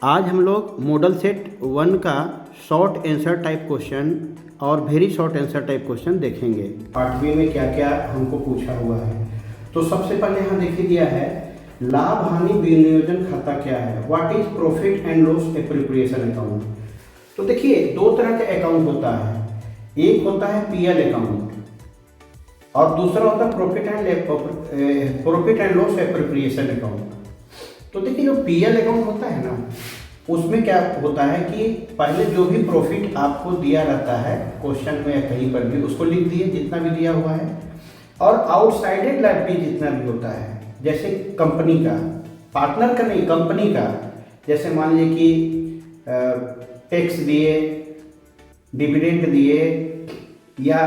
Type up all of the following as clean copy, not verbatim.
आज हम लोग मॉडल सेट 1 का शॉर्ट आंसर टाइप क्वेश्चन और very short answer type question देखेंगे। पार्ट बी में क्या क्या हमको पूछा हुआ है। तो सबसे पहले यहाँ देखिए दिया है लाभ हानि विनियोजन खाता क्या है, what is profit and loss appropriation account. तो देखिए दो तरह का अकाउंट होता है, एक होता है पीएल अकाउंट और दूसरा होता है profit and loss appropriation account. तो देखिए जो पीएल अकाउंट होता है ना, उसमें क्या होता है कि पहले जो भी प्रॉफिट आपको दिया रहता है क्वेश्चन में या कहीं पर भी उसको लिख दिए जितना भी दिया हुआ है, और आउटसाइडेड लायबिलिटी जितना भी होता है, जैसे कंपनी का, पार्टनर का नहीं कंपनी का, जैसे मान लीजिए कि टैक्स दिए, डिविडेंड दिए या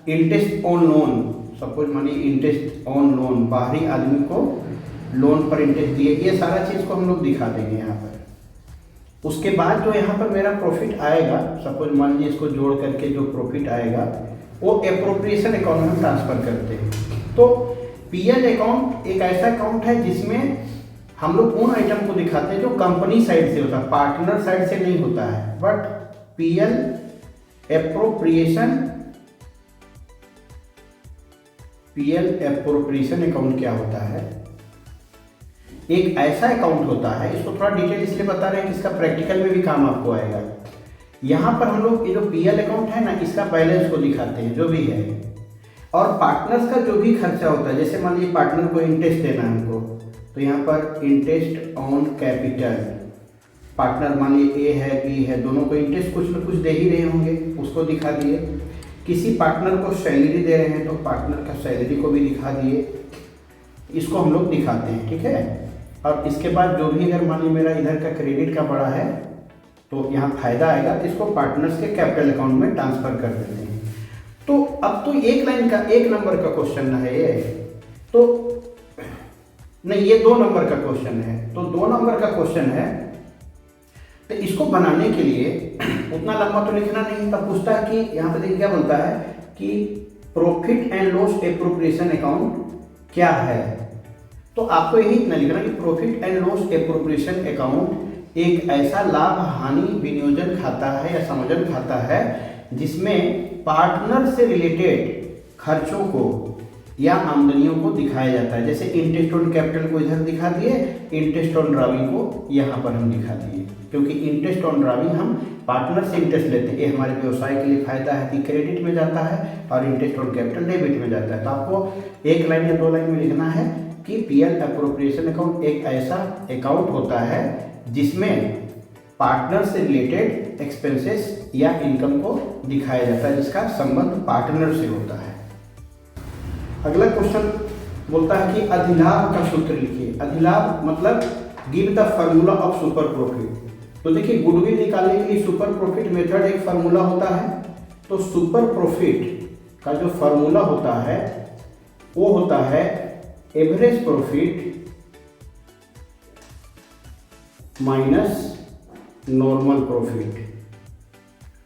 इंटरेस्ट ऑन लोन, सपोज मानिए इंटरेस्ट ऑन लोन, बाहरी आदमी को लोन पर इंटरेस्ट दिए, ये सारा चीज़ को हम लोग दिखा देंगे यहाँ पर। उसके बाद जो यहाँ पर मेरा प्रॉफिट आएगा, सपोज मान लीजिए इसको जोड़ करके जो प्रॉफिट आएगा वो एप्रोप्रिएशन अकाउंट में ट्रांसफर करते हैं। तो पीएल अकाउंट एक ऐसा अकाउंट है जिसमें हम लोग उन आइटम को दिखाते हैं जो कंपनी साइड से होता है, पार्टनर साइड से नहीं होता है। बट पीएल एप्रोप्रिएशन अकाउंट क्या होता है, एक ऐसा अकाउंट होता है, इसको थोड़ा डिटेल इसलिए बता रहे हैं कि इसका प्रैक्टिकल में भी काम आपको आएगा। यहाँ पर हम लोग ये जो पीएल अकाउंट है ना, इसका बैलेंस को दिखाते हैं जो भी है, और पार्टनर्स का जो भी खर्चा होता है, जैसे मान लीजिए पार्टनर को इंटरेस्ट देना है हमको, तो यहाँ पर इंटरेस्ट ऑन कैपिटल, पार्टनर मान लीजिए ए है बी है, दोनों को इंटरेस्ट कुछ न कुछ दे ही रहे होंगे, उसको दिखा दिए। किसी पार्टनर को सैलरी दे रहे हैं तो पार्टनर का सैलरी को भी दिखा दिए, इसको हम लोग दिखाते हैं, ठीक है। और इसके बाद जो भी अगर मान लीजिए मेरा इधर का क्रेडिट का बड़ा है तो यहाँ फायदा आएगा, तो इसको पार्टनर्स के कैपिटल अकाउंट में ट्रांसफर कर देते हैं। तो अब तो एक लाइन का एक नंबर का क्वेश्चन है ये, तो नहीं ये 2 नंबर का क्वेश्चन है, तो 2 नंबर का क्वेश्चन है। तो इसको बनाने के लिए उतना लंबा तो लिखना नहीं, तब पूछता है कि यहाँ पे देखिए क्या बोलता है कि profit and loss appropriation account क्या है। तो आपको यही इतना लिखना कि profit and loss appropriation account एक ऐसा लाभ हानि विनियोजन खाता है या समायोजन खाता है जिसमें पार्टनर से रिलेटेड खर्चों को या आमदनियों को दिखाया जाता है। जैसे इंटरेस्ट ऑन कैपिटल को इधर दिखा दिए, इंटरेस्ट ऑन ड्राविंग को यहाँ पर हम दिखा दिए, क्योंकि इंटरेस्ट ऑन ड्राविंग हम पार्टनर से इंटरेस्ट लेते हैं, ये हमारे व्यवसाय के लिए फायदा है कि क्रेडिट में जाता है, और इंटरेस्ट ऑन कैपिटल डेबिट में जाता है। तो आपको एक लाइन या 2 लाइन में लिखना है कि पीएल एप्रोप्रिएशन अकाउंट एक ऐसा अकाउंट होता है जिसमें पार्टनर से रिलेटेड एक्सपेंसेस या इनकम को दिखाया जाता है, जिसका संबंध पार्टनर से होता है। अगला क्वेश्चन बोलता है कि अधिलाभ का सूत्र लिखिए। अधिलाभ मतलब give the formula of super profit. तो देखिए गुडविल निकालने के लिए सुपर प्रॉफिट मेथड एक फार्मूला होता है। तो सुपर प्रॉफिट का जो फार्मूला होता है वो होता है average profit minus normal profit.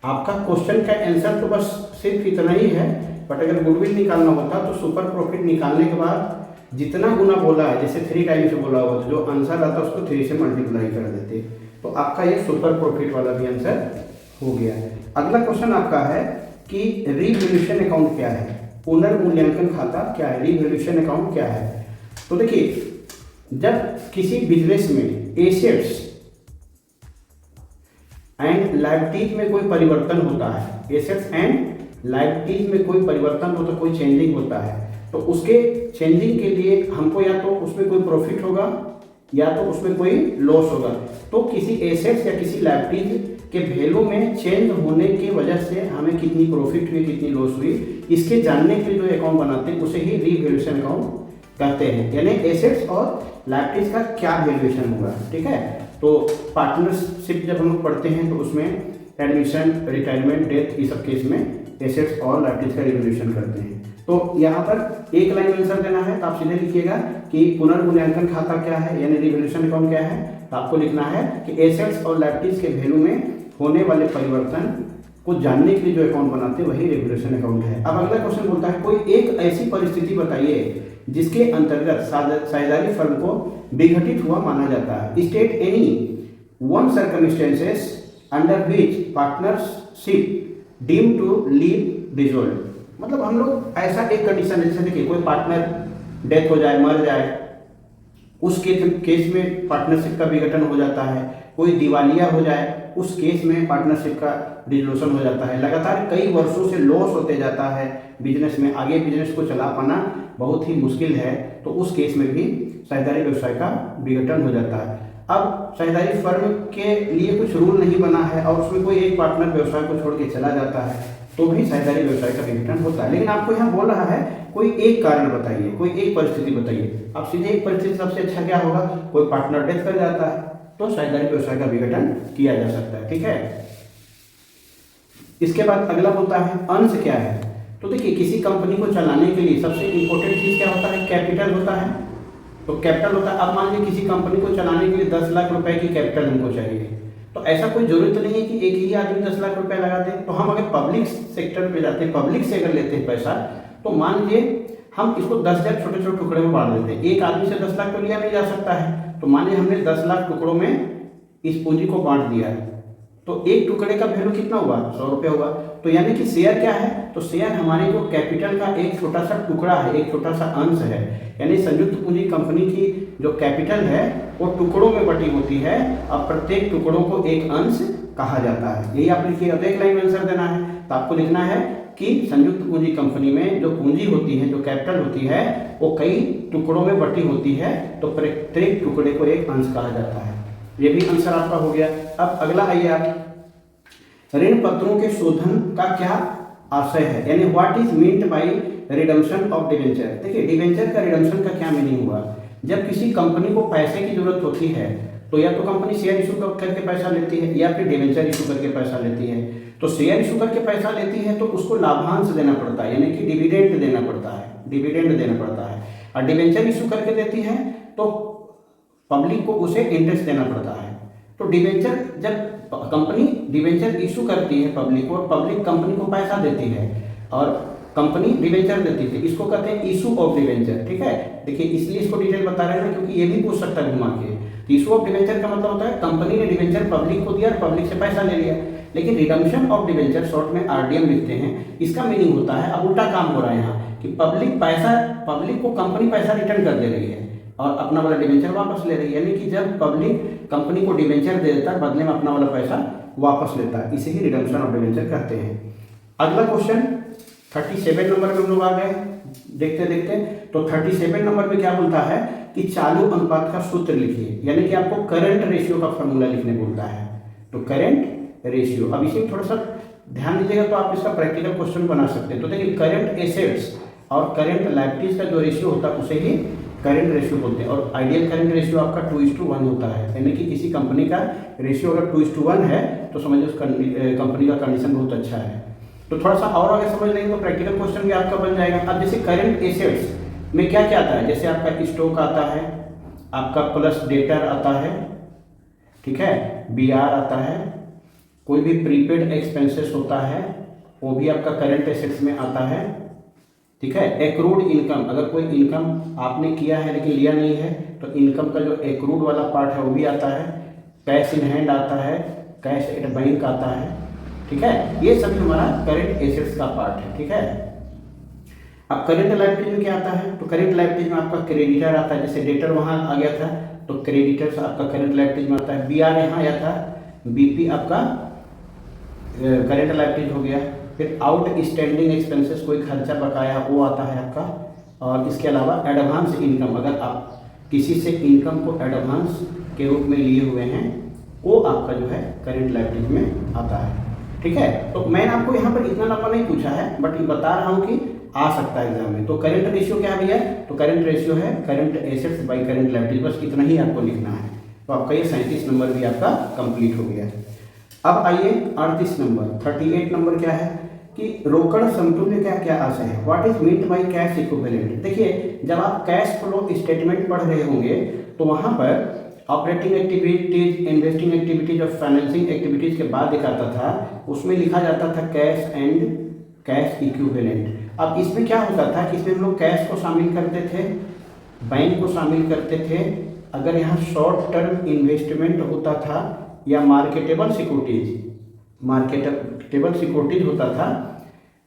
आपका क्वेश्चन का आंसर तो बस सिर्फ इतना ही है, बट अगर गुडविल निकालना होता तो सुपर प्रॉफिट निकालने के बाद जितना गुना बोला है, जैसे 3 टाइम से बोला होगा, तो जो आंसर आता उसको 3 से मल्टीप्लाई कर देते, तो आपका ये सुपर प्रॉफिट वाला भी आंसर हो गया। अगला क्वेश्चन आपका है कि रिवैल्यूएशन अकाउंट क्या है, पुनर्मूल्यांकन खाता क्या है, रिवैल्यूएशन अकाउंट क्या है। तो देखिए जब किसी बिजनेस में एसेट्स एंड लायबिलिटीज में कोई परिवर्तन होता है, एसेट्स एंड लायबिलिटीज में कोई परिवर्तन होता है, कोई चेंजिंग होता है, तो उसके चेंजिंग के लिए हमको या तो उसमें कोई प्रॉफिट होगा या तो उसमें कोई लॉस होगा। तो किसी एसेट्स या किसी लायबिलिटीज के वैल्यू में चेंज होने की वजह से हमें कितनी प्रॉफिट हुई कितनी लॉस हुई, इसके जानने के लिए जो अकाउंट बनाते हैं उसे ही रिवैल्यूएशन अकाउंट कहते हैं। यानी एसेट्स और लायबिलिटीज का क्या वैल्यूएशन होगा, ठीक है। तो पार्टनरशिप जब हम लोग पढ़ते हैं तो उसमें एडमिशन, रिटायरमेंट, डेथ, ये सब केस में एसेट्स और लायबिलिटीज का रिवैल्यूएशन करते हैं। तो यहाँ पर एक लाइन में आंसर देना है, तो आप सीधे लिखिएगा कि पुनर्मूल्यांकन खाता क्या है यानी रिवैल्यूएशन अकाउंट क्या है। तो आपको लिखना है कि एसेट्स और लायबिलिटीज के वैल्यू में होने वाले परिवर्तन को जानने के लिए जो अकाउंट बनाते हैं वही रिवैल्यूएशन अकाउंट है। अब अगला क्वेश्चन बोलता है कोई एक ऐसी परिस्थिति बताइए जिसके अंतर्गत साझेदारी फर्म को विघटित हुआ माना जाता है। State any one circumstances under which partnership deem to leave dissolve. मतलब हम लोग ऐसा एक कंडीशन, जैसे देखिए कोई पार्टनर डेथ हो जाए, मर जाए, उस केस में पार्टनरशिप का विघटन हो जाता है। कोई दिवालिया हो जाए, उस केस में पार्टनरशिप का डिसोल्यूशन हो जाता है। लगातार कई वर्षों से लॉस होते जाता है बिजनेस में, आगे बिजनेस को चला पाना बहुत ही मुश्किल है, तो उस केस में भी साझेदारी व्यवसाय का विघटन हो जाता है। अब साझेदारी फर्म के लिए कुछ रूल नहीं बना है और उसमें कोई एक पार्टनर व्यवसाय को छोड़ के चला जाता है, तो भी साझेदारी व्यवसाय का विघटन होता है। लेकिन आपको यहाँ बोल रहा है कोई एक कारण बताइए, कोई एक परिस्थिति बताइए। अब सीधे एक परिस्थिति सबसे अच्छा क्या होगा, कोई पार्टनर डेथ कर जाता है तो साझेदारी व्यवसाय का विघटन किया जा सकता है। ठीक है, इसके बाद अगला होता है अंश क्या है। तो देखिए किसी कंपनी को चलाने के लिए सबसे इंपॉर्टेंट चीज क्या होता है, कैपिटल होता है। तो कैपिटल होता है, अब मान लीजिए किसी कंपनी को चलाने के लिए 10 लाख रुपए की कैपिटल हमको चाहिए, तो ऐसा कोई जरूरत नहीं है कि एक ही आदमी 10 लाख रुपए लगा दे। तो हम अगर पब्लिक सेक्टर पे जाते हैं, पब्लिक से अगर लेते हैं पैसा, तो मान लीजिए हम इसको 10,000 छोटे छोटे टुकड़े में बांट देते हैं। एक आदमी से 10 लाख तो लिया नहीं जा सकता है, तो मान लीजिए हमने 10 लाख टुकड़ों में इस पूंजी को बांट दिया है, तो एक टुकड़े का वैल्यू कितना हुआ, 100 रुपये हुआ। तो यानी कि शेयर क्या है, तो शेयर हमारे जो कैपिटल का एक छोटा सा टुकड़ा है, एक छोटा सा अंश है। यानी संयुक्त पूंजी कंपनी की जो कैपिटल है वो टुकड़ों में बटी होती है, और प्रत्येक टुकड़ों को एक अंश कहा जाता है। यही आप लिखिएगा, तो एक लाइन में आंसर देना है। तो आपको लिखना है कि संयुक्त पूंजी कंपनी में जो पूंजी होती है, जो कैपिटल होती है, वो कई टुकड़ों में बटी होती है, तो प्रत्येक टुकड़े को एक अंश कहा जाता है। ये भी आंसर आपका हो गया। अब अगला आइए आप, ऋण पत्रों के शोधन का क्या आशय है, यानी what is meant by redemption of debenture. देखिए डिवेंचर का रिडम्पशन का क्या मीनिंग हुआ, जब किसी कंपनी को पैसे की जरूरत होती है तो या तो कंपनी शेयर इशू करके पैसा लेती है या फिर डिवेंचर इशू करके पैसा लेती है। तो शेयर इशू करके पैसा लेती है तो उसको लाभांश देना पड़ता है, यानी कि डिविडेंड देना पड़ता है, डिविडेंड देना पड़ता है। और डिवेंचर इशू करके देती है तो पब्लिक को उसे इंटरेस्ट देना पड़ता है। तो डिवेंचर, जब कंपनी डिवेंचर इशू करती है पब्लिक को, और पब्लिक कंपनी को पैसा देती है और कंपनी डिवेंचर देती है, इसको कहते हैं इशू ऑफ डिवेंचर। ठीक है, देखिए इसलिए इसको डिटेल बता रहे हैं क्योंकि ये भी पूछ सकता है घुमा के। इशू ऑफ डिवेंचर का मतलब होता है कंपनी ने डिवेंचर पब्लिक को दिया और पब्लिक से पैसा ले लिया। लेकिन रिडम्पशन ऑफ डिवेंचर, शॉर्ट में आरडीएम लिखते हैं, इसका मीनिंग होता है, अब उल्टा काम हो रहा है यहाँ कि पब्लिक को कंपनी पैसा रिटर्न कर दे रही है और अपना वाला डिवेंचर वापस ले रही है। यानी कि जब पब्लिक कंपनी को डिवेंचर दे देता है, बदले में अपना वाला पैसा वापस लेता है, इसे ही रिडम्पशन ऑफ डिवेंचर कहते हैं। अगला क्वेश्चन 37 नंबर में हम लोग आ गए, देखते देखते। तो 37 नंबर में क्या बोलता है कि चालू अनुपात का सूत्र लिखिए, यानी कि आपको करंट रेशियो का फॉर्मूला लिखने बोलता है। तो करंट रेशियो, अब इसे थोड़ा सा ध्यान दीजिएगा तो आप इसका प्रैक्टिकल क्वेश्चन बना सकते हैं। तो देखिए करंट एसेट्स और करंट लायबिलिटीज का जो रेशियो होता है उसे ही करंट रेशियो बोलते हैं। और आइडियल करंट रेशियो आपका 2:1 होता है, यानी कि किसी कंपनी का रेशियो अगर 2:1 है तो समझिए उस कंपनी का कंडीशन बहुत अच्छा है। तो थोड़ा सा और अगर समझ लेंगे तो प्रैक्टिकल क्वेश्चन भी आपका बन जाएगा। अब जैसे करंट एसेट्स में क्या क्या आता है, जैसे आपका स्टॉक आता है, आपका प्लस डेटर आता है, ठीक है, बीआर आता है, कोई भी प्रीपेड एक्सपेंसेस होता है वो भी आपका करंट एसेट्स में आता है। ठीक है, एक्रूड इनकम, अगर कोई इनकम आपने किया है लेकिन लिया नहीं है तो इनकम का जो एक्रूड वाला पार्ट है वो भी आता है। कैश इन हैंड आता है, कैश एट बैंक आता है। ठीक है, ये सभी हमारा करंट एसेट्स का पार्ट है। ठीक है, अब करंट लायबिलिटीज में क्या आता है, तो करंट लायबिलिटीज में आपका क्रेडिटर आता है, जैसे डेटर वहाँ आ गया था तो क्रेडिटर्स आपका करंट लायबिलिटीज में आता है। बीआर यहाँ आया था, बीपी आपका करंट लायबिलिटीज हो गया। फिर आउट स्टैंडिंग एक्सपेंसेस, कोई खर्चा बकाया वो आता है आपका। और इसके अलावा एडवांस इनकम, अगर आप किसी से इनकम को एडवांस के रूप में लिए हुए हैं वो आपका जो है करंट लायबिलिटीज में आता है। ठीक है, तो मैंने आपको यहाँ पर इतना लंबा नहीं पूछा है, बट ये बता रहा हूँ कि आ सकता है एग्जाम में। तो करंट रेशियो क्या भैया, तो करंट रेशियो है current assets by current liabilities, बस इतना ही आपको लिखना है। तो आपका ये 37 नंबर भी आपका कंप्लीट हो गया है। अब आइए 38 नंबर, 38 नंबर क्या है कि रोकड़ समतुल्य क्या क्या आशय है, what is meant by cash equivalent. देखिए जब आप कैश फ्लो स्टेटमेंट पढ़ रहे होंगे तो वहाँ पर ऑपरेटिंग एक्टिविटीज, इन्वेस्टिंग एक्टिविटीज और फाइनेंसिंग एक्टिविटीज के बाद एक आता था, उसमें लिखा जाता था कैश एंड कैश इक्विवेलेंट। अब इसमें क्या होता था कि इसमें हम लोग कैश को शामिल करते थे, बैंक को शामिल करते थे, अगर यहाँ शॉर्ट टर्म इन्वेस्टमेंट होता था या मार्केटेबल सिक्योरिटीज होता था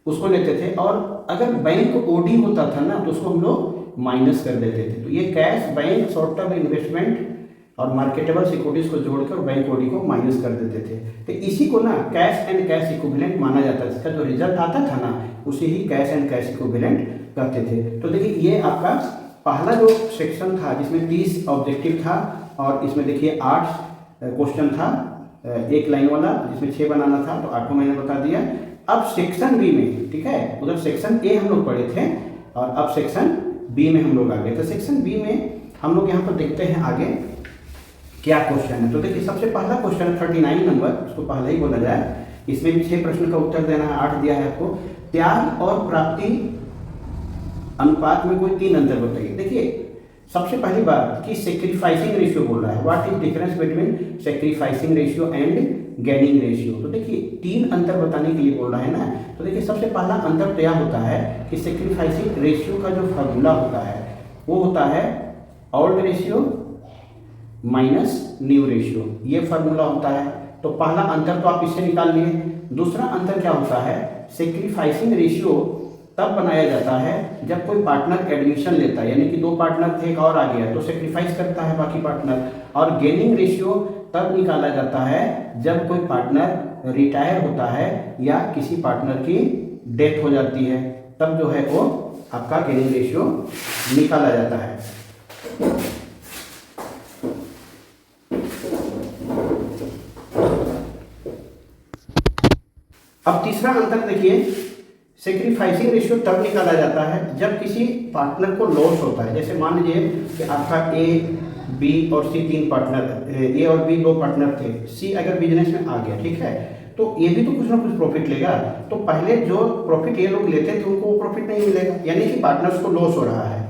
उसको लेते थे, और अगर बैंक ओडी होता था ना तो उसको हम लोग माइनस कर देते थे। तो ये cash, bank, short term investment और मार्केटेबल सिक्योरिटीज को जोड़कर बैंक ओडी को माइनस कर देते थे। तो इसी को ना कैश एंड कैश इक्विवेलेंट माना जाता है। इसका जो रिजल्ट आता था ना उसे ही कैश एंड कैश इक्विवेलेंट कहते थे। तो देखिए ये आपका पहला जो सेक्शन था जिसमें 30 ऑब्जेक्टिव था, और इसमें देखिए 8 क्वेश्चन था, एक लाइन वाला जिसमें 6 बनाना था, तो 8 मैंने बता दिया। अब सेक्शन बी में, ठीक है, उधर सेक्शन ए हम लोग पढ़े थे और अब सेक्शन बी में हम लोग आ गए। तो सेक्शन बी में हम लोग यहाँ पर देखते हैं आगे क्या क्वेश्चन है। तो देखिए सबसे पहला क्वेश्चन है 39 नंबर, उसको पहले ही बोला जाए। इसमें भी 6 प्रश्न का उत्तर देना है, 8 दिया है आपको। त्याग और प्राप्ति अनुपात में कोई 3 अंतर बताइए। देखिए सबसे पहली बात कि सेक्रीफाइसिंग रेशियो बोल रहा है, what is difference between sacrificing ratio and gaining ratio. तो देखिए 3 अंतर बताने के लिए बोल रहा है ना। तो देखिए सबसे पहला अंतर तो यह होता है कि सेक्रीफाइसिंग रेशियो का जो फार्मूला होता है वो होता है old ratio minus new ratio, ये फार्मूला होता है। तो पहला अंतर तो आप इससे निकाल लिए। दूसरा अंतर क्या होता है, सेक्रीफाइसिंग रेशियो तब बनाया जाता है जब कोई पार्टनर एडमिशन लेता है, यानी कि 2 पार्टनर थे एक और आ गया तो सेक्रीफाइस करता है बाकी पार्टनर। और गेनिंग रेशियो तब निकाला जाता है जब कोई पार्टनर रिटायर होता है या किसी पार्टनर की डेथ हो जाती है, तब जो है वो आपका गेनिंग रेशियो निकाला जाता है। अब तीसरा अंतर देखिए, सेक्रीफाइसिंग रेशियो तब निकाला जाता है जब किसी पार्टनर को लॉस होता है। जैसे मान लीजिए कि आपका ए, बी और सी 3 पार्टनर, ए और बी 2 पार्टनर थे, सी अगर बिजनेस में आ गया, ठीक है, तो ये भी तो कुछ ना कुछ प्रॉफिट लेगा। तो पहले जो प्रॉफिट ये लोग लेते थे उनको वो प्रॉफिट नहीं मिलेगा, यानी कि पार्टनर्स को लॉस हो रहा है।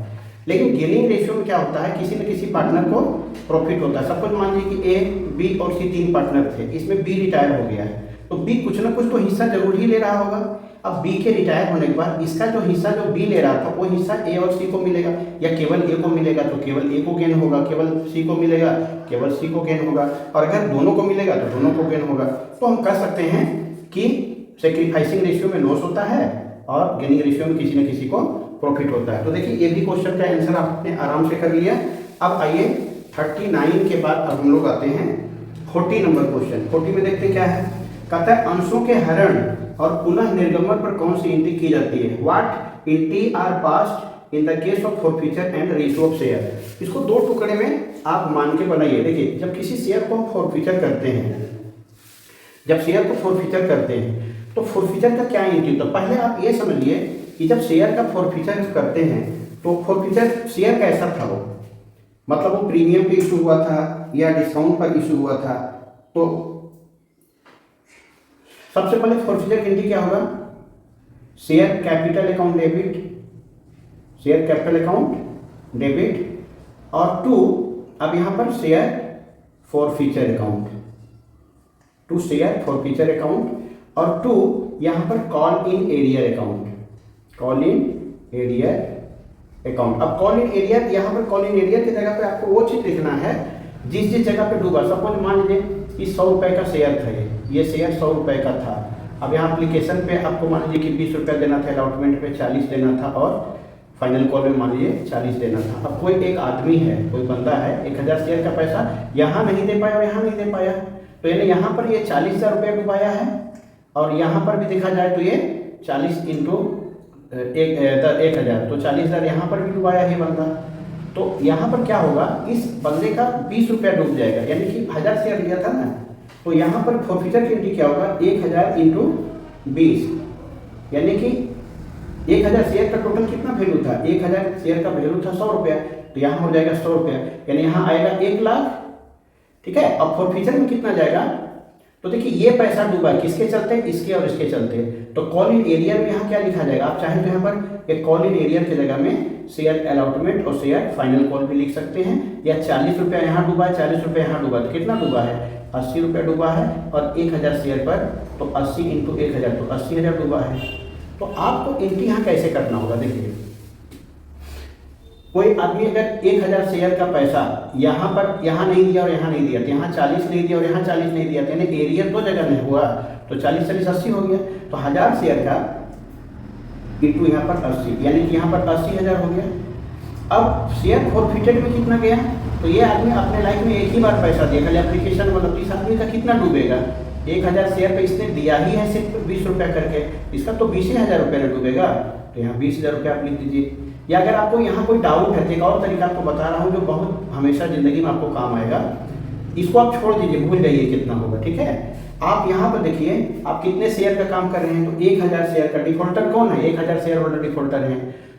लेकिन गेनिंग रेशियो में क्या होता है, किसी न किसी पार्टनर को प्रॉफिट होता है। सपोज मान लीजिए कि ए, बी और सी 3 पार्टनर थे, इसमें बी रिटायर हो गया है, तो बी कुछ ना कुछ तो हिस्सा जरूर ही ले रहा होगा। अब बी के रिटायर होने के बाद इसका जो हिस्सा जो बी ले रहा था वो हिस्सा ए और सी को मिलेगा, या केवल ए को मिलेगा तो केवल ए को गेन होगा, केवल सी को मिलेगा केवल सी को गेन होगा, और अगर दोनों को मिलेगा तो दोनों को गेन होगा। तो हम कह सकते हैं कि सेक्रीफाइसिंग रेशियो में लॉस होता है और गेनिंग रेशियो में किसी न किसी को प्रॉफिट होता है। तो देखिए ये भी क्वेश्चन का आंसर आपने आराम से कर लिया। अब आइए 39 के बाद अब हम लोग आते हैं 40 नंबर क्वेश्चन। 40 में देखते क्या है, कहता है अंशों के हरण और पुनः निर्गमन पर कौन सी एंट्री की जाती है। What entry are passed in the case of forfeiture and ratio of share. इसको 2 टुकड़े में आप मान के बनाइए। देखिए जब किसी शेयर को हम फॉरफीचर करते हैं, जब शेयर को फॉरफीचर करते हैं तो फॉरफीचर का क्या एंट्री होता है। पहले आप ये समझिए कि जब शेयर का फॉरफीचर करते हैं तो फॉरफीचर शेयर कैसा था, वो मतलब वो प्रीमियम पे इशू हुआ था या डिस्काउंट पर इशू हुआ था। तो सबसे पहले फॉरफीचर की एंट्री क्या होगा, share capital account debit, share capital account debit, और 2 अब यहां पर share forfeiture account, 2 share forfeiture account, और 2 यहां पर call in arrear account, call in arrear account. अब कॉल इन एरियर, यहां पर कॉल इन एरियर की जगह पे आपको वो चीज लिखना है जिस जिस जगह पे डूबा। सपोज मान लीजिए कि 100 रुपए का शेयर था, ये शेयर 100 रुपए का था। अब यहाँ एप्लीकेशन पे आपको मान लीजिए कि 20 रुपया देना था, अलॉटमेंट पे 40 देना था, और फाइनल कॉल में मान लीजिए 40 देना था। अब कोई एक आदमी है, कोई बंदा है, 1000 शेयर का पैसा यहाँ नहीं दे पाया और यहाँ नहीं दे पाया, तो यानी यहाँ पर ये 40,000 रुपया डुबाया है, और यहाँ पर भी देखा जाए तो ये 40 इंटू 1000, तो 40,000 यहाँ पर भी डुबाया है बंदा। तो यहाँ पर क्या होगा, इस बंदे का 20 रुपया डूब जाएगा, यानी कि 1000 शेयर लिया था ना, तो यहाँ पर फॉरफीचर की एंट्री क्या होगा, 1000 इंटू 20, यानी कि 1000 शेयर का टोटल कितना वैल्यू था, 1000 शेयर का वैल्यू था 100 रुपया, तो यहाँ हो जाएगा 100 रुपया, यानी यहाँ आएगा 1 लाख, ठीक है। अब फॉरफीचर में कितना जाएगा, तो देखिए ये पैसा डूबा किसके चलते, इसके और इसके चलते। तो कॉल इन एरियर में यहाँ क्या लिखा जाएगा, आप चाहें तो यहाँ पर एक कॉल इन एरियर की जगह में शेयर अलॉटमेंट और शेयर फाइनल कॉल भी लिख सकते हैं, या 40 रुपया यहाँ डूबा है, 40 रुपया यहाँ डूबा, तो कितना डूबा है, 80 रुपया डूबा है, और 1000 शेयर पर तो 80 इंटू 1000, तो 80,000 डूबा है। तो आपको एंट्री यहाँ कैसे करना होगा, देखिए कोई आदमी अगर 1000 शेयर का पैसा यहाँ पर यहाँ नहीं दिया और यहाँ नहीं दिया, तो यहाँ 40 नहीं दिया और यहाँ 40 नहीं दिया, तो यानी एरियर दो जगह नहीं हुआ, तो 40 40 80 हो गया। तो 1000 शेयर का इंटू यहाँ पर 80, यानी कि यहाँ पर 80,000 हो गया। अब शेयर फॉरफिटेड में कितना गया, तो ये आदमी अपने लाइफ में एक ही बार पैसा दिया, खाली एप्लीकेशन मतलब इस आदमी का कितना डूबेगा, 1000 शेयर पे इसने दिया ही है सिर्फ 20 रुपया करके, इसका तो 20,000 रुपये में डूबेगा। तो यहाँ 20,000 रुपये आप लिख दीजिए। या अगर आपको यहाँ कोई डाउट है तो एक और तरीका आपको बता रहा हूँ जो बहुत हमेशा ज़िंदगी में आपको काम आएगा, इसको आप छोड़ दीजिए, भूल जाइए कितना होगा, ठीक है। आप यहाँ पर देखिए आप कितने शेयर का काम कर रहे हैं, तो 1000 शेयर का डिफॉल्टर कौन है, 1000 शेयर होल्डर डिफॉल्टर है।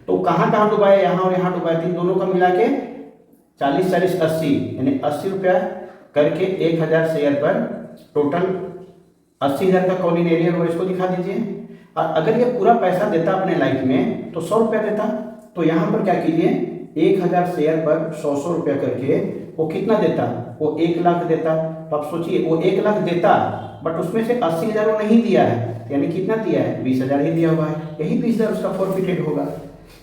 तो कहाँ कहाँ डुबाया, यहाँ और यहाँ डुबाया, तो दोनों का मिला के 40 40 80, यानी 80 रुपया करके 1000 शेयर पर टोटल 80,000 का कॉलिन एरियर हुआ, इसको दिखा दीजिए। और अगर ये पूरा पैसा देता अपने लाइफ में तो 100 रुपया देता, तो यहाँ पर क्या कीजिए 1000 शेयर पर 100 रुपया करके वो कितना देता, वो 1 लाख देता। तो आप सोचिए वो 1 लाख देता, बट उसमें से 80,000 वो नहीं दिया है, यानी कितना दिया है, 20,000 ही दिया हुआ है, यही 20,000 उसका फॉरफिटेड होगा।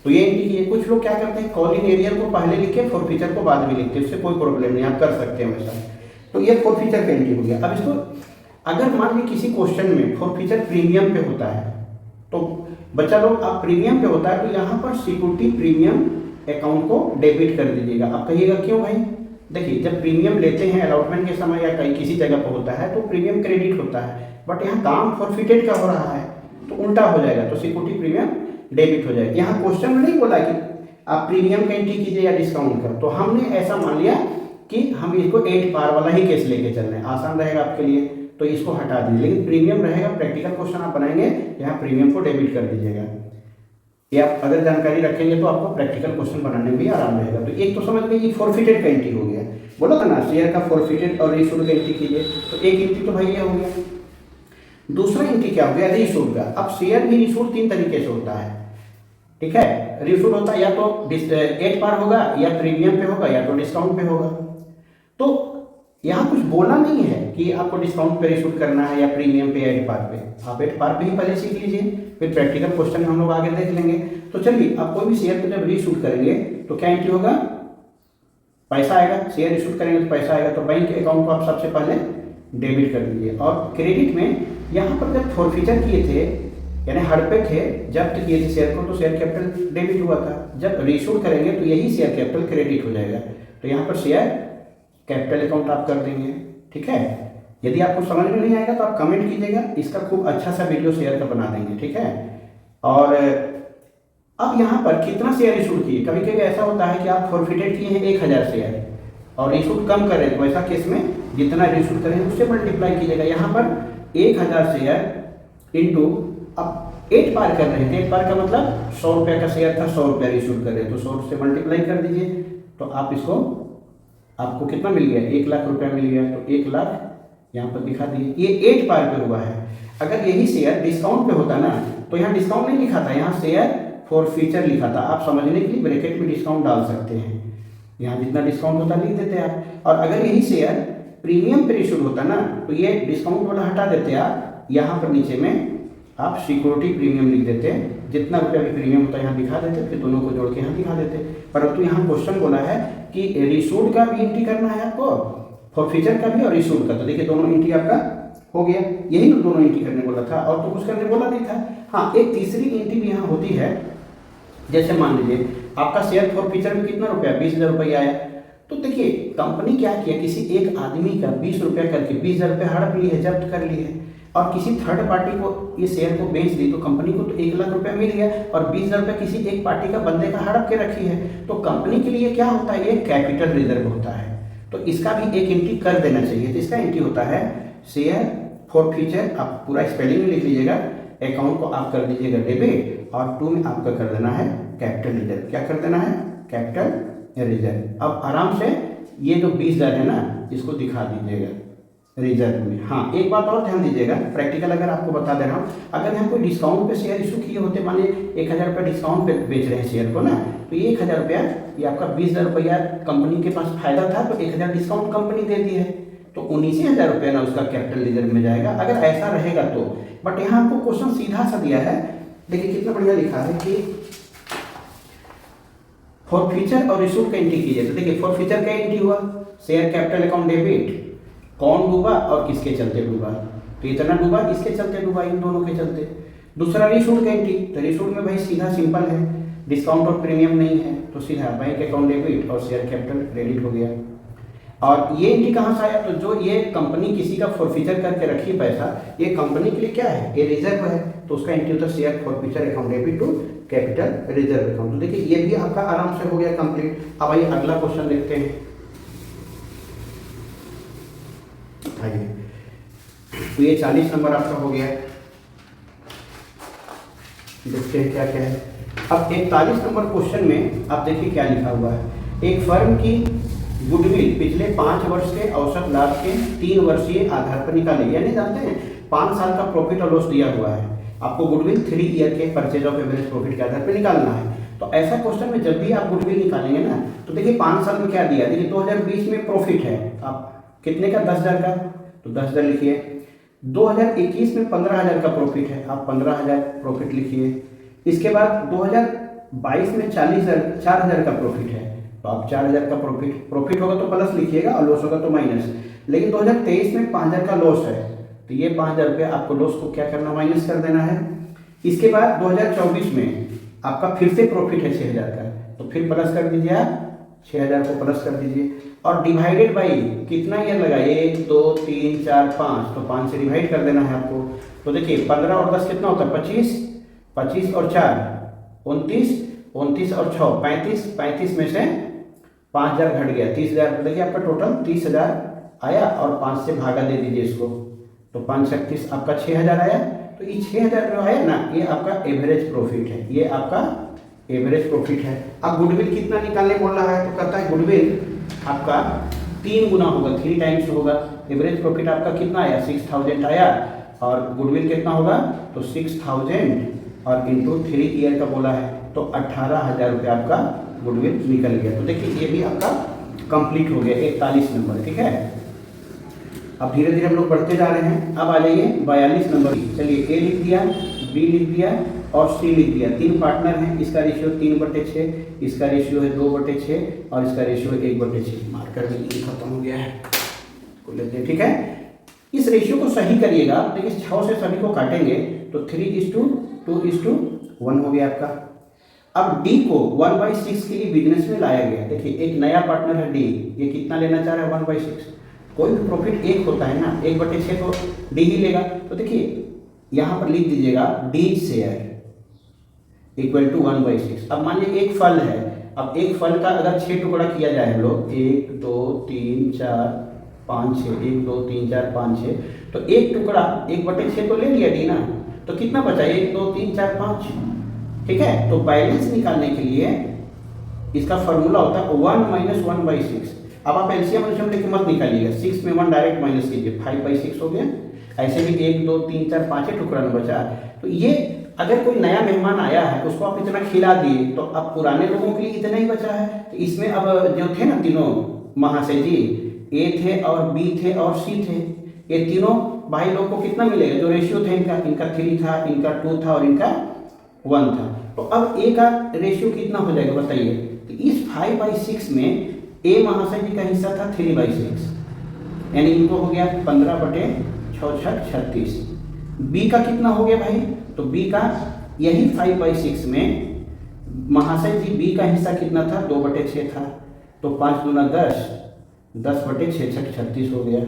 तो ये एंट्री की कुछ लोग क्या करते हैं, कॉलिन एरियर को पहले लिखे फॉरफिचर को बाद में लिखते हैं, उससे कोई प्रॉब्लम नहीं, आप कर सकते हैं वैसा। तो ये फॉरफिचर का एंट्री हो गया। अब इसको अगर मान लीजिए किसी क्वेश्चन में फॉरफिचर प्रीमियम पे होता है, तो बच्चा लोग आप प्रीमियम पे होता है तो यहाँ पर सिक्योरिटी प्रीमियम अकाउंट को डेबिट कर दीजिएगा। आप कहिएगा क्यों भाई, देखिए जब प्रीमियम लेते हैं अलॉटमेंट के समय या कहीं किसी जगह पर होता है तो प्रीमियम क्रेडिट होता है, बट यहाँ काम फॉरफिटेड का हो रहा है तो उल्टा हो जाएगा, तो सिक्योरिटी प्रीमियम डेबिट हो जाएगा। यहाँ क्वेश्चन में नहीं बोला कि आप प्रीमियम का एंट्री कीजिए या डिस्काउंट का, तो हमने ऐसा मान लिया कि हम इसको 8 पार वाला ही केस लेके चल रहे हैं, आसान रहेगा आपके लिए, तो इसको हटा दीजिए। लेकिन प्रीमियम रहेगा, प्रैक्टिकल क्वेश्चन आप बनाएंगे यहाँ प्रीमियम को डेबिट कर दीजिएगा। ये आप अगर जानकारी रखेंगे तो आपको प्रैक्टिकल क्वेश्चन बनाने में भी आराम रहेगा। तो एक तो समझ गए ये फॉरफिटेड का एंट्री हो गया, बोला था ना शेयर का फॉरफिटेड और रीइशूड का एंट्री कीजिए, तो एक एंट्री तो भाई ये हो गया। दूसरा एंट्री क्या हो गया, रीइशूड का। अब शेयर भी रीइशूड 3 तरीके से होता है, ठीक है। रीइशूड होता है या तो 8 पार होगा, या प्रीमियम पे होगा, या तो डिस्काउंट पे होगा। तो यहाँ कुछ बोला नहीं है कि आपको डिस्काउंट पे रीइशू करना है या प्रीमियम पे, 8 पार पे। आप 8 पार पे ही पहले सीख लीजिए, फिर प्रैक्टिकल क्वेश्चन में हम लोग आगे देख लेंगे। तो चलिए आप कोई भी शेयर को जब रीइशू करेंगे तो क्या एंट्री होगा, पैसा आएगा, शेयर इशू करेंगे तो पैसा आएगा, तो बैंक अकाउंट को आप सबसे पहले डेबिट कर दीजिए। और क्रेडिट में यहाँ पर जब फॉरफिचर किए थे यानी हड़पे थे, जब्त किए थे शेयर को, तो शेयर कैपिटल डेबिट हुआ था। जब रीइशू करेंगे तो यही शेयर कैपिटल क्रेडिट हो जाएगा, तो यहाँ पर शेयर कैपिटल अकाउंट आप कर देंगे, ठीक है। यदि आपको समझ में नहीं आएगा तो आप कमेंट कीजिएगा, इसका खूब अच्छा सा वीडियो शेयर का बना देंगे, ठीक है। और अब यहाँ पर कितना शेयर इशू किए, कभी कभी ऐसा होता है कि आप फॉरफिटेड किए हैं 1000 शेयर और इशू कम कर रहे हैं, तो ऐसा केस में जितना इशू करें उससे मल्टीप्लाई कीजिएगा। यहाँ पर 1000 शेयर इंटू, अब 8 पार कर रहे थे, 8 पार का मतलब 100 रुपये का शेयर था, 100 रुपया इशू कर रहे हैं, तो 100 से मल्टीप्लाई कर दीजिए, तो आप इसको, आपको कितना मिल गया, 1 लाख रुपया मिल गया। तो 1 लाख यहाँ पर दिखा दिए, ये 8 पार पे हुआ है। अगर यही शेयर डिस्काउंट पे होता ना, तो यहाँ डिस्काउंट नहीं लिखा था, यहाँ शेयर फॉरफिचर लिखा था। आप समझने के लिए ब्रैकेट में डिस्काउंट डाल सकते हैं, यहाँ जितना डिस्काउंट होता लिख देते आप। और अगर यही शेयर प्रीमियम पे इशू होता ना, तो ये डिस्काउंट वाला हटा देते आप, यहाँ पर नीचे में आप सिक्योरिटी प्रीमियम लिख देते, जितना रुपया भी प्रीमियम होता है यहाँ दिखा देते, फिर दोनों को जोड़ के यहाँ दिखा देते। परंतु यहाँ क्वेश्चन बोला है कि रीइशूड का भी एंट्री करना है आपको, फॉरफिचर का भी और रीइशूड का, तो देखिए दोनों एंट्री आपका हो गया। यही दोनों एंट्री करने बोला था, और तो कुछ करने बोला नहीं था। हाँ, एक तीसरी एंट्री भी यहाँ होती है, जैसे मान लीजिए आपका शेयर फॉरफिचर में कितना रुपया, 20,000 रुपया आया, तो देखिए कंपनी क्या किया, किसी एक आदमी का 20 रुपया करके 20,000 रुपया हड़प ली है, जब्त कर ली है, और किसी थर्ड पार्टी को ये शेयर को बेच दी, तो कंपनी को तो 1 लाख रुपया मिल गया, और 20,000 रुपया किसी एक पार्टी का बंदे का हड़प के रखी है। तो कंपनी के लिए क्या होता है, ये कैपिटल रिजर्व होता है, तो इसका भी एक एंट्री कर देना चाहिए। तो इसका एंट्री होता है शेयर फॉरफिचर, आप पूरा स्पेलिंग में लिख लीजिएगा, अकाउंट को आप कर दीजिएगा डेबिट, और 2 में आपका कर देना है कैपिटल रिजर्व। क्या कर देना है, कैपिटल रिजर्व। अब आराम से ये जो 20,000 है ना, इसको दिखा दीजिएगा रिजर्व में। हाँ, एक बात और ध्यान दीजिएगा, प्रैक्टिकल अगर आपको बता दे रहा हूँ, अगर यहाँ कोई डिस्काउंट पे शेयर इशू किए होते, मान लीजिए 1,000 रुपया डिस्काउंट पे बेच रहे हैं शेयर को ना, तो ये 1,000 रुपया, ये आपका 20,000 रुपया कंपनी के पास फायदा था, तो 1,000 डिस्काउंट कंपनी दे दी है, तो 19,000 रुपया ना उसका कैपिटल रिजर्व में जाएगा, अगर ऐसा रहेगा तो। बट यहाँ आपको क्वेश्चन सीधा सा दिया है, देखिए कितना बढ़िया लिखा है कि फॉरफीचर और इशूड का एंट्री कीजिए। तो देखिए फॉरफीचर का एंट्री हुआ, शेयर कैपिटल अकाउंट डेबिट, कौन डूबा और किसके चलते डूबा, तो इतना डूबा इसके चलते डूबा, इन दोनों के चलते। दूसरा रीशूड का एंट्री, तो रीशूड में भाई सीधा सिंपल है, डिस्काउंट और प्रीमियम नहीं है, तो सीधा बैंक अकाउंट डेबिट और शेयर कैपिटल क्रेडिट हो गया। और ये एंट्री कहाँ से आया, तो जो ये कंपनी किसी का फॉरफीचर करके रखी पैसा, ये कंपनी के लिए क्या है, ये रिजर्व है, तो उसका एंट्री होता है share forfeiture account debit to capital reserve account. तो देखिए ये भी आपका आराम से हो गया कंप्लीट। अब आइए अगला क्वेश्चन देखते हैं। आइए, तो ये 40 नंबर आपका हो गया, देखते हैं क्या क्या है। अब 41 नंबर क्वेश्चन में आप देखिए क्या लिखा हुआ है, एक फर्म की गुडविल पिछले 5 वर्ष के औसत लाभ के 3 वर्षीय आधार पर निकाले, यानी जानते हैं 5 साल का प्रॉफिट और लॉस दिया हुआ है, आपको गुडविल 3 ईयर के परचेज ऑफ एवरेज प्रॉफिट के आधार पर निकालना है। तो ऐसा क्वेश्चन में जब भी आप गुडविल निकालेंगे ना, तो देखिए 5 साल में क्या दिया, देखिए 2020 में प्रॉफिट है आप कितने का, 10,000 का, तो 10,000 लिखिए। 2021 में 15,000 का प्रॉफिट है, आप 15,000 प्रॉफिट लिखिए। इसके बाद 2022 में 4,000 का प्रॉफिट है, तो आप 4,000 का प्रॉफिट होगा तो प्लस लिखिएगा और लॉस होगा तो माइनस। लेकिन 2023 में 5,000 का लॉस है, तो ये 5,000 रुपये आपको लॉस को क्या करना, माइनस कर देना है। इसके बाद 2024 में आपका फिर से प्रॉफिट है 6,000 का, तो फिर प्लस कर दीजिए, आप 6,000 को प्लस कर दीजिए और डिवाइडेड बाई कितना ईयर लगा, 1 2 3 4 5, तो 5 से डिवाइड कर देना है आपको। तो देखिए 15 और 10 कितना होता है, 25, 25 और 4 29, 29 और 6 35, 35 में से 5,000 घट गया, 30,000। देखिए आपका टोटल 30,000 आया और 5 से भागा दे दीजिए इसको, तो 5 से 30 आपका 6,000 आया। तो ये 6,000 जो आया ना, ये आपका एवरेज प्रॉफिट है, ये आपका एवरेज प्रॉफिट है। अब गुडविल कितना निकालने बोल रहा है, तो कहता है गुडविल आपका 3 गुना होगा, 3 टाइम्स होगा। एवरेज प्रॉफिट आपका कितना आया, 6,000 आया, और गुडविल कितना होगा, तो 6,000 और इंटू 3 ईयर का बोला है, तो 18,000 रुपये आपका गुडविल निकल गया। तो देखिए ये भी आपका कंप्लीट हो गया, 41 नंबर, ठीक है। अब धीरे धीरे हम लोग बढ़ते जा रहे हैं। अब आ जाइए 42 नंबर, चलिए ए लिख दिया, बी लिख दिया और सी लिख दिया। 3 पार्टनर हैं, इसका रेशियो 3/6, इसका रेशियो है 2/6 और इसका रेशियो 1/6। मार्कर में ये खत्म हो गया है, को लेते हैं, ठीक है। इस रेशियो को सही करिएगा, देखिए 6 से सभी को काटेंगे तो 3:2:1 हो गया आपका। अब डी को 1/6 के लिए बिजनेस में लाया गया। देखिए एक नया पार्टनर है डी, ये कितना लेना चाह रहा है, 1/6। कोई भी प्रॉफिट 1 होता है ना, 1/6 तो डी ही लेगा। तो देखिए यहाँ पर लिख दीजिएगा डी शेयर इक्वल टू 1/6। अब मान लीजिए एक फल है, अब एक फल का अगर 6 टुकड़ा किया जाए हम लोग, 1 2 3 4 5 6, 1 2 3 4 5 6, तो एक टुकड़ा 1/6 तो ले लिया डी ना, तो कितना बचा, 1 2 3 4 5, ठीक है। तो बैलेंस निकालने के लिए इसका फॉर्मूला होता है 1 - 1/6। अब आप एलसीएम लेके मत निकालिएगा, 6 में 1 डायरेक्ट माइनस कीजिए, 5/6 हो गया। ऐसे भी 1 2 3 4 5 टुकड़ा में बचा। तो ये अगर कोई नया मेहमान आया है, उसको आप इतना खिला दिए, तो अब पुराने लोगों के लिए इतना ही बचा है। तो इसमें अब जो थे ना तीनों महाशय जी, ए थे और बी थे और सी थे, ये तीनों भाई लोग को कितना मिलेगा, जो रेशियो थे इनका 3 था, इनका 2 था और इनका 1 था। तो अब ए का रेशियो कितना हो जाएगा बताइए। तो इस 5/6 में ए महाशय जी का हिस्सा था 3/6, यानी इनको हो गया 15/6 = 36। बी का कितना हो गया भाई, तो बी का यही 5/6 में महाशय जी बी का हिस्सा कितना था, 2/6 था, तो 5 दूना 10, 10/6 = 36 हो गया।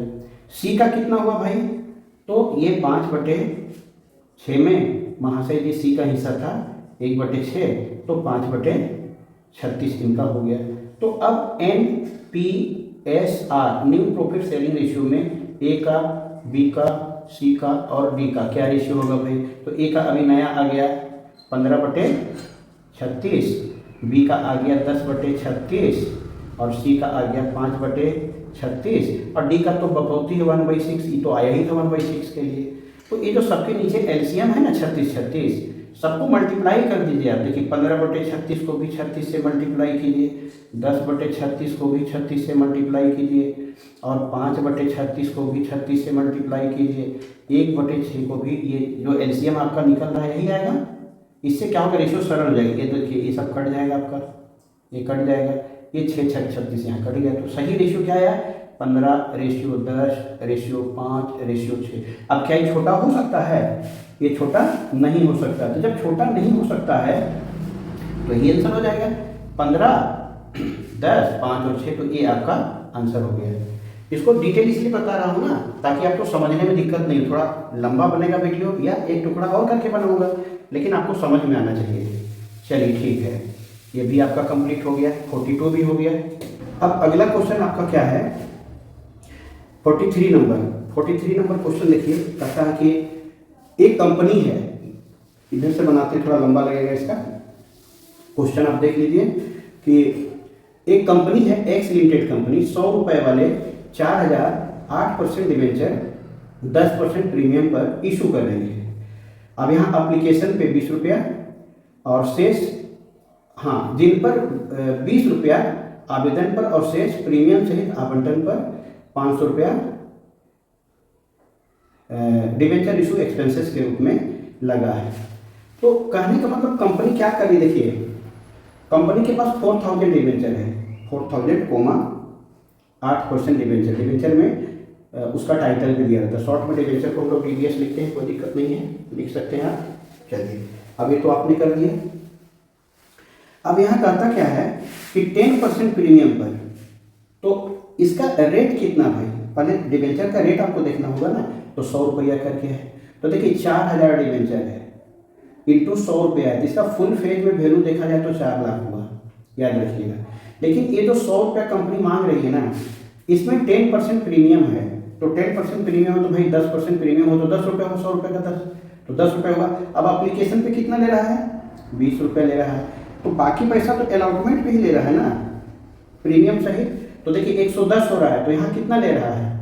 सी का कितना हुआ भाई, तो ये 5/6 में महाशय जी सी का हिस्सा था 1/6, तो 5/36 इनका हो गया। तो अब NPSR new profit sharing ratio में ए का, बी का, सी का और डी का क्या रेशियो होगा भाई, तो ए का अभी नया आ गया 15/36, बी का आ गया 10/36 और सी का आ गया 5/36 और डी का तो बपौती है 1/6, ये तो आया ही था 1/6 के लिए। तो ये जो सबके नीचे एलसीएम है ना 36, सबको मल्टीप्लाई कर दीजिए आप। देखिए 15/36 को भी 36 से मल्टीप्लाई कीजिए, 10/36 को भी 36 से मल्टीप्लाई कीजिए और 5/36 को भी 36 से मल्टीप्लाई कीजिए, 1/6 को भी। ये जो एलसीएम आपका निकल रहा है यही आएगा। इससे क्या होगा, रेशियो सरल हो जाएगी। ये देखिए ये सब कट जाएगा आपका, ये कट जाएगा, ये 6×6 = 36 यहाँ कट गया। तो सही रेशियो क्या आया? 15:10:5:6। अब क्या ये छोटा हो सकता है? ये छोटा नहीं हो सकता। तो जब छोटा नहीं हो सकता है तो ये आंसर हो जाएगा 15, 10, 5 और 6। तो ये आपका आंसर हो गया। इसको डिटेल इसलिए बता रहा हूँ ना ताकि आपको समझने में दिक्कत नहीं हो। थोड़ा लंबा बनेगा वीडियो या एक टुकड़ा और करके बनाऊंगा, लेकिन आपको समझ में आना चाहिए। चलिए ठीक है, ये भी आपका कंप्लीट हो गया, 42 भी हो गया। अब अगला क्वेश्चन आपका क्या है? 43 नंबर क्वेश्चन देखिए, कहता है कि एक कंपनी है, इधर से बनाते हैं, थोड़ा लंबा लगेगा इसका क्वेश्चन। आप देख लीजिए कि एक कंपनी है एक्स लिमिटेड कंपनी, 100 रुपए वाले 4008% डिवेंचर 10% प्रीमियम पर इशू कर रही है। अब यहाँ एप्लीकेशन पे 20 रुपया और शेष, हाँ, जिन पर 20 रुपया आवेदन पर और शेष प्रीमियम सहित आवंटन पर 500 रुपया डिवेंचर इशू एक्सपेंसेस के रूप में लगा है। तो कहने का मतलब कंपनी क्या करी, देखिए कंपनी के पास 4000 डिवेंचर है, 4000, 8% डिवेंचर। डिवेंचर में उसका टाइटल भी दिया रहता है। शॉर्ट में डिवेंचर को हम लोग DVS लिखते हैं, कोई दिक्कत नहीं है, लिख सकते हैं आप। चलिए अब ये तो आपने कर दिया। अब यहाँ कहता क्या है कि 10% प्रीमियम पर, तो इसका रेट कितना भाई? पहले डिवेंचर का रेट आपको देखना होगा ना। तो 100 रुपया करके है, तो देखिए 4000 डिवेंचर है इंटू 100 रुपया है, तो इसका फुल फेज में वैल्यू देखा जाए तो 4 लाख हुआ, याद रखिएगा। लेकिन ये जो 100 रुपया कंपनी मांग रही है ना, इसमें 10% प्रीमियम है। तो 10% प्रीमियम हो तो भाई 10% प्रीमियम हो तो 10 रुपये हो, 100 रुपये का 10, तो 10 रुपये होगा। अब एप्लीकेशन पे कितना ले रहा है? 20 रुपये ले रहा है। तो बाकी पैसा तो अलॉटमेंट पे ही ले रहा है ना, प्रीमियम सहित। तो देखिए 110 हो रहा है, तो यहाँ कितना ले रहा है?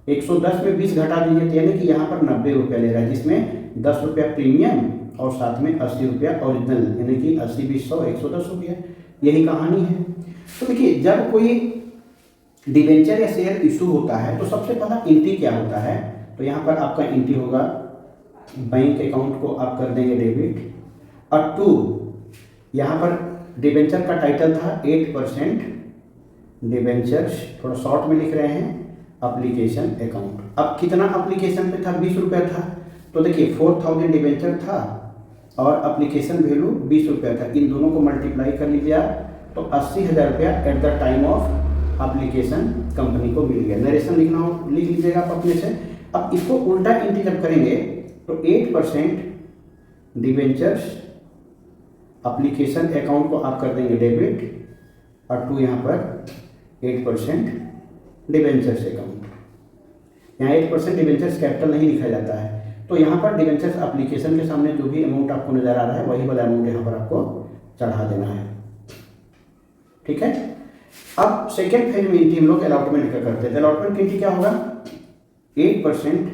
110 में 20 घटा दीजिए, तो यानी कि यहाँ पर 90 रुपया ले रहा है, जिसमें 10 रुपया प्रीमियम और साथ में 80 रुपया ओरिजिनल, यानी कि 80, 20, 100, 110 रुपया। यही कहानी है। तो देखिए जब कोई डिवेंचर या शेयर इशू होता है तो सबसे पहला एंट्री क्या होता है? तो यहाँ पर आपका एंट्री होगा, बैंक अकाउंट को आप कर देंगे डेबिट, और 2 यहाँ पर डिवेंचर का टाइटल था 8% डिवेंचर्स, थोड़ा शॉर्ट में लिख रहे हैं, एप्लीकेशन अकाउंट। अब कितना एप्लीकेशन पे था? 20 रुपया था। तो देखिए 4000 डिवेंचर था और एप्लीकेशन वैल्यू 20 रुपया था, इन दोनों को मल्टीप्लाई कर लीजिए आप, तो 80,000 रुपया at the time of application company को मिल गया। नरेशन लिखना हो लिख लीजिएगा आप अपने से। अब इसको उल्टा एंट्री जब करेंगे तो 8% डिवेंचर्स एप्लीकेशन अकाउंट को आप कर देंगे डेबिट, और 2 यहाँ पर 8% डिवेंचर्स अकाउंट। यहाँ 8% डिवेंचर्स कैपिटल नहीं लिखा जाता है, तो यहाँ पर डिवेंचर्स एप्लीकेशन के सामने जो भी अमाउंट आपको नजर आ रहा है वही वाला अमाउंट यहाँ पर आपको चढ़ा देना है। ठीक है। अब सेकेंड फेज में एंट्री हम लोग अलॉटमेंट का करते हैं। अलॉटमेंट की एंट्री क्या होगा? 8%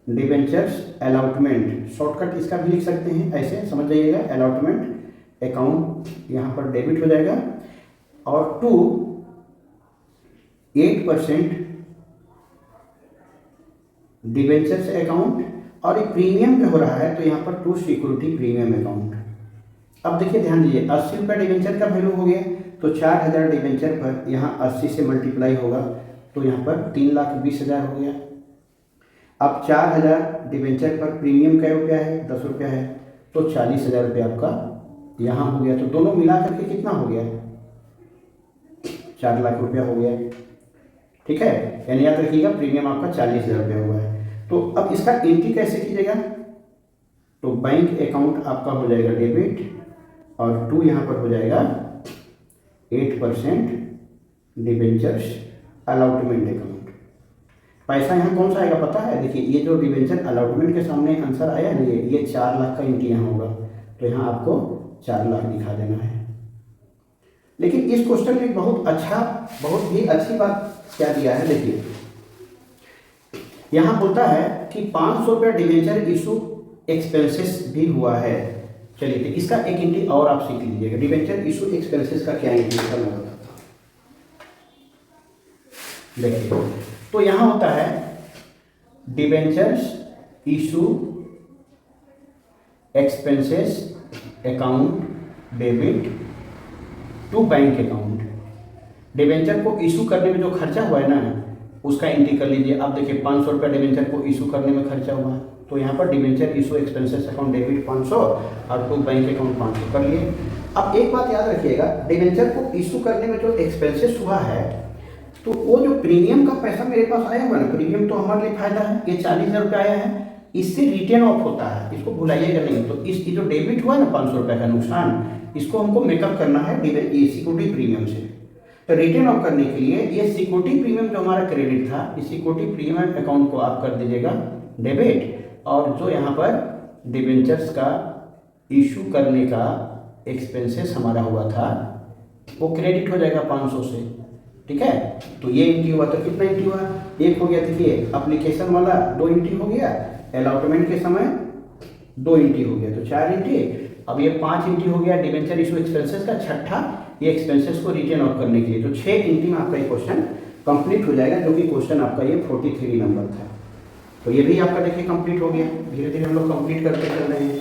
डिवेंचर्स अलॉटमेंट, शॉर्टकट इसका भी लिख सकते हैं, ऐसे समझ जाइएगा। अलॉटमेंट अकाउंट यहाँ पर डेबिट हो जाएगा, और 2 8% डिवेंचर्स अकाउंट, और एक प्रीमियम पे हो रहा है तो यहाँ पर 2 सिक्योरिटी प्रीमियम अकाउंट। अब देखिए ध्यान दीजिए, 80 रुपये डिवेंचर का वैल्यू हो गया, तो 4000 डिवेंचर पर यहाँ 80 से मल्टीप्लाई होगा, तो यहाँ पर 3,20,000 हो गया। अब 4000 डिवेंचर पर प्रीमियम क्या रुपया है? 10 रुपया है, तो 40,000 रुपया आपका यहाँ हो गया। तो दोनों मिला करके कितना हो गया? 4 लाख रुपया हो गया। ठीक है, यानी याद रखिएगा प्रीमियम आपका 40,000 रुपया हुआ है। तो अब इसका एंट्री कैसे कीजिएगा? तो बैंक अकाउंट आपका हो जाएगा डेबिट, और 2 यहाँ पर हो जाएगा 8% डिवेंचर्स अलॉटमेंट अकाउंट। पैसा यहाँ कौन सा आएगा पता है? देखिए ये जो डिवेंचर अलॉटमेंट के सामने आंसर आया ना, ये 4 लाख का एंट्री यहाँ होगा, तो यहाँ आपको 4 लाख दिखा देना है। लेकिन इस क्वेश्चन में बहुत ही अच्छी बात क्या दिया है, देखिए यहाँ बोलता है कि 500 रुपया डिवेंचर इशू एक्सपेंसेस भी हुआ है। चलिए तो इसका एक एंट्री और आप सीख लीजिएगा। डिवेंचर इशू एक्सपेंसेस का क्या एंट्री करना होता था, देखिए। तो यहाँ होता है debentures issue expenses account debit, to bank account. Debenture को इशू करने में जो खर्चा हुआ है ना, उसका एंट्री कर लीजिए। अब देखिए 500 रुपये डिबेंचर को इशू करने में खर्चा हुआ, तो यहाँ पर debenture issue expenses account debit 500 और टू बैंक अकाउंट 500 कर लिए। अब एक बात याद रखिएगा, डिबेंचर को इशू करने में जो एक्सपेंसेस हुआ है, तो वो जो प्रीमियम का पैसा मेरे पास आया हुआ ना, प्रीमियम तो हमारे लिए फायदा है, ये 40,000 रुपये आया है, इससे रिटर्न ऑफ होता है, इसको भुलाइएगा नहीं। तो इस जो डेबिट हुआ ना 500 रुपये का नुकसान, इसको हमको मेकअप करना है ये सिक्योरिटी प्रीमियम से। तो रिटर्न ऑफ करने के लिए ये सिक्योरिटी प्रीमियम जो हमारा क्रेडिट था, इस सिक्योरिटी प्रीमियम अकाउंट को आप कर दीजिएगा डेबिट, और जो यहाँ पर डिबेंचर्स का इशू करने का एक्सपेंसेस हमारा हुआ था वो क्रेडिट हो जाएगा 500 से, ठीक है। तो ये एंट्री हुआ, तो कितना एंट्री हुआ, एक हो गया, देखिए एप्लीकेशन वाला 2 एंट्री हो गया, अलॉटमेंट के समय 2 एंट्री हो गया, तो 4 एंट्री। अब ये 5 एंट्री हो गया डिबेंचर इशू एक्सपेंसेस का, छठा ये एक्सपेंसेस को रिटर्न ऑफ करने के लिए। तो 6 एंट्री में आपका ये क्वेश्चन कंप्लीट हो जाएगा, जो कि क्वेश्चन आपका ये 43 नंबर था। तो ये भी आपका देखिए कंप्लीट हो गया। धीरे धीरे हम लोग कंप्लीट करते चल रहे हैं।